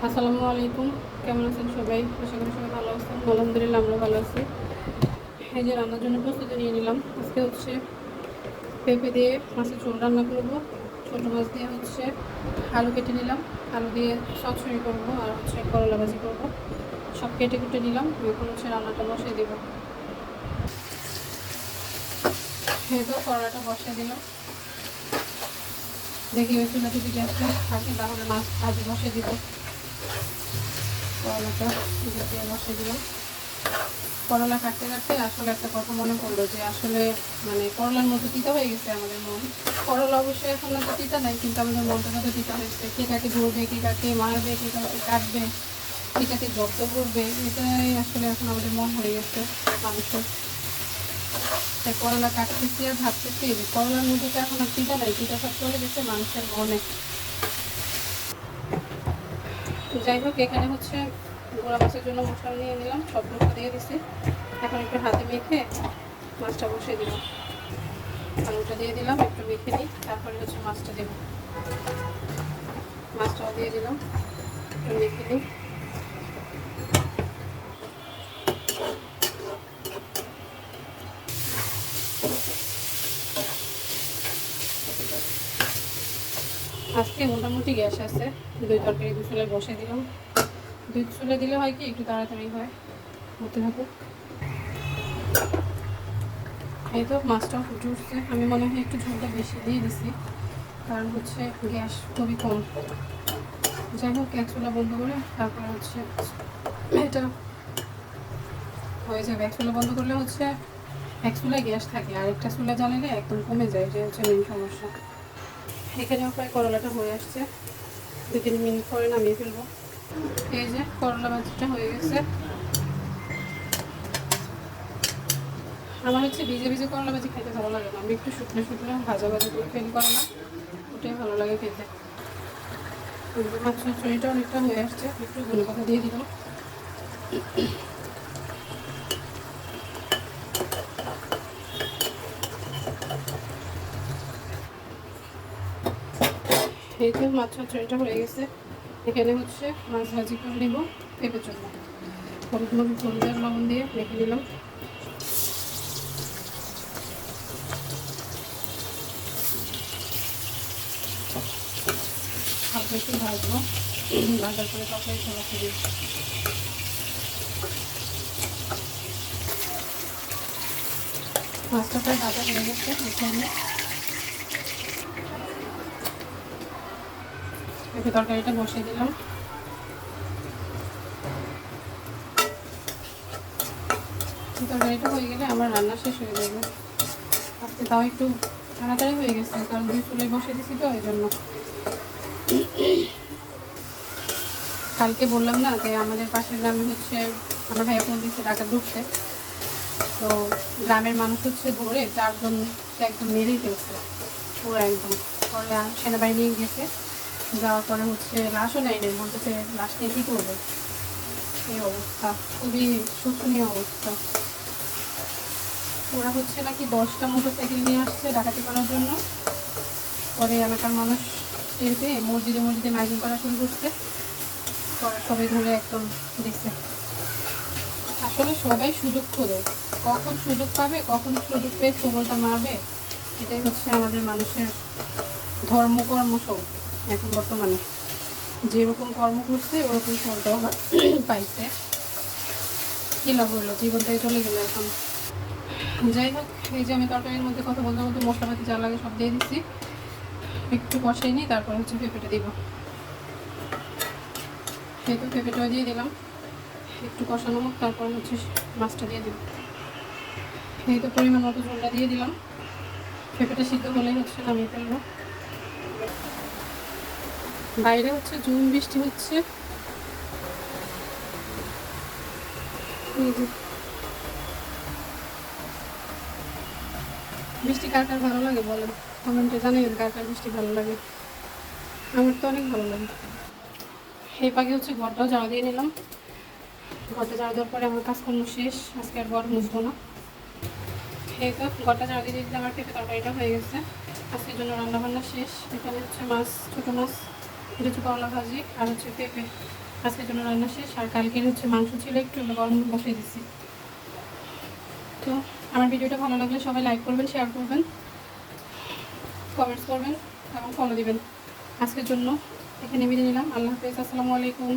আসসালামু আলাইকুম। কেমন আছেন সবাই? আশা করি সবাই ভালো আছেন। আলহামদুলিল্লাহ আমরা ভালো আছি। এই যে রান্নার জন্য প্রস্তুতি নিয়ে নিলাম। আজকে হচ্ছে পেঁপে দিয়ে মাছের ঝোল রান্না করব। ছোটো মাছ দিয়ে হচ্ছে আলু কেটে নিলাম, আলু দিয়ে চচ্চড়ি করবো, আর হচ্ছে করলা ভাজি করবো। সব কেটে কুটে নিলাম। এখন হচ্ছে রান্নাটা বসিয়ে দেবো। এই তো করলাটা বসিয়ে দিলাম। দেখি ওই চুলা যদি গ্যাসটা থাকে তাহলে মাছ ভাজি বসিয়ে দিব। করলাটা দিয়ে বসিয়ে দিলাম। করলা কাটতে কাটতে আসলে একটা কথা মনে পড়লো যে আসলে করলার মতো তিতা হয়ে গেছে আমাদের মন। করলা অবশ্যই এখন তো তিতা নাই, কিন্তু আমাদের মনটা তো তিতা হয়েছে। কে কাকে ধরবে, কে কাকে মারবে, কে কাকে কাটবে, কে কাকে জব্দ করবে, এটাই আসলে এখন আমাদের মন হয়ে গেছে মানুষের। তাই করলা কাটতেছি আর ভাবতেছি যে করলার মধ্যে তো এখন আর তিতা নাই, তিতা সব চলে গেছে মানুষের মনে। যাই হোক, এখানে হচ্ছে গোড়া মাছের জন্য মশলা নিয়ে নিলাম, সব মশলা দিয়ে দিছি। এখন একটু হাতে মেখে মাছটা বসিয়ে দিলাম। আলুটা দিয়ে দিলাম, একটু মেখে নিই, তারপরে হচ্ছে মাছটা দেব। মাছটাও দিয়ে দিলাম, একটু মেখে নিই। আজকে মোটামুটি গ্যাস আছে, দুই তরকারি দুই চুলায় বসিয়ে দিলাম। দুই চুলে দিলে হয় কি একটু তাড়াতাড়ি হয়, হতে থাকুক। এই তো মাছটাও ফুটে উঠছে। আমি মনে হয় একটু ঝোলটা বেশি দিয়ে দিছি, কারণ হচ্ছে গ্যাস খুবই কম। যাই হোক, এক চুলা বন্ধ করে তারপরে হচ্ছে এটা হয়ে যাবে। এক চুলা বন্ধ করলে হচ্ছে এক চুলায় গ্যাস থাকে, আর একটা চুলা জ্বালালে একদম কমে যায়, যে হচ্ছে মেন সমস্যা। এখানেও প্রায় করলাটা হয়ে আসছে, 2-3 মিনিট পরে নামিয়ে ফেলবো। এই যে করলা ভাজিটা হয়ে গেছে। আমার হচ্ছে ভিজে ভিজে করলা ভাজি খেতে ভালো লাগে না, আমি একটু শুকনো শুকনো ভাজা ভাজা করে ফেল করলা, ওটাই ভালো লাগে খেতে। মাছের চড়িটা অনেকটা হয়ে আসছে, একটু ধনে পাতা দিয়ে দিলাম। এই তো মাছ চড়িটা হয়ে গেছে। এখানে হচ্ছে মাছ ভাজি করে নিব পেঁপের জন্য। হলুদ আর লবণ দিয়ে রেখে দিলাম। হালকা একটু ভাজবো, ভাজার পরে তরকারি রেখে দিই। মাছটা প্রায় ভাজা হয়ে গেছে। এখানে পেঁপে তরকারিটা বসিয়ে দিলাম। তরকারিটা হয়ে গেলে আমার রান্না শেষ হয়ে যাবে। আজকে তাও একটু তাড়াতাড়ি হয়ে গেছে, কারণ দুই চুলায় বসিয়ে দিছি তো, এই জন্য। কালকে বললাম না যে আমাদের পাশের গ্রামে হচ্ছে আমার ভাইয়া ফোন দিচ্ছে টাকা ঢুকছে, তো গ্রামের মানুষ হচ্ছে ধরে 4 জনকে একদম মেরেই ফেলছে পুরো একদম। পরে সেনাবাহিনী গেছে, যাওয়ার পরে হচ্ছে লাশও নেয়নি, বলতেছে লাশ নিয়ে কী করবে। এই অবস্থা, খুবই শোচনীয় অবস্থা। ওরা হচ্ছে নাকি 10টা মোটরসাইকেল নিয়ে আসছে ডাকাতি করার জন্য। পরে এলাকার মানুষ টের পেয়ে মসজিদে মসজিদে মাইকিং করা শুরু করছে, পরে সবাই ধরে একদম দিচ্ছে। আসলে সবাই সুযোগ খোঁজে, কখন সুযোগ পাবে, কখন সুযোগ পেয়ে খবরটা মারবে, এটাই হচ্ছে আমাদের মানুষের ধর্মকর্ম সব। এখন বর্তমানে যেরকম কর্ম করছে ওরকম ফলটাও পাইছে, কী লাভ হলো, জীবনটাই চলে গেলো এখন। যাই হোক, এই যে আমি তরকারির মধ্যে কথা বলতে বলতে মশলাপাতি যা লাগে সব দিয়ে দিচ্ছি। একটু কষাই নিই, তারপর হচ্ছে পেঁপেটা দিব। এই তো পেঁপেটাও দিয়ে দিলাম, একটু কষানো হোক, তারপর হচ্ছে মাছটা দিয়ে দিব। এই তো পরিমাণ মতো ঝোলটা দিয়ে দিলাম। পেঁপেটা সিদ্ধ হলেই হচ্ছে নামিয়ে ফেলবো। বাইরে হচ্ছে ঝুম বৃষ্টি হচ্ছে। বৃষ্টি কার কার ভালো লাগে বলেন, কমেন্টে জানাবেন কার কার বৃষ্টি ভালো লাগে। আমার তো অনেক ভালো লাগে। এই পাখি হচ্ছে ঘরটাও ঝাড়া দিয়ে নিলাম। ঘরটা ঝাড়া দেওয়ার পরে আমার কাজকর্ম শেষ, আজকে আর ঘর মুছবো না। এই তো ঘরটা ঝাড়া দিয়ে দিতে আমার পেঁপে তরকারিটা হয়ে গেছে। আজকের জন্য রান্নাবান্না শেষ। এখানে হচ্ছে মাছ, ছোটো মাছ এটা হচ্ছে করলা ভাজি আর হচ্ছে পেঁপে। আজকের জন্য রান্না শেষ। আর কালকের হচ্ছে মাংস ছিল, একটু গরম বসিয়ে দিচ্ছি। তো আমার ভিডিওটা ভালো লাগলে সবাই লাইক করবেন, শেয়ার করবেন, কমেন্টস করবেন এবং ফলো দিবেন। আজকের জন্য এখানে বিদায় নিলাম। আল্লাহ হাফেজ। আসসালামু আলাইকুম।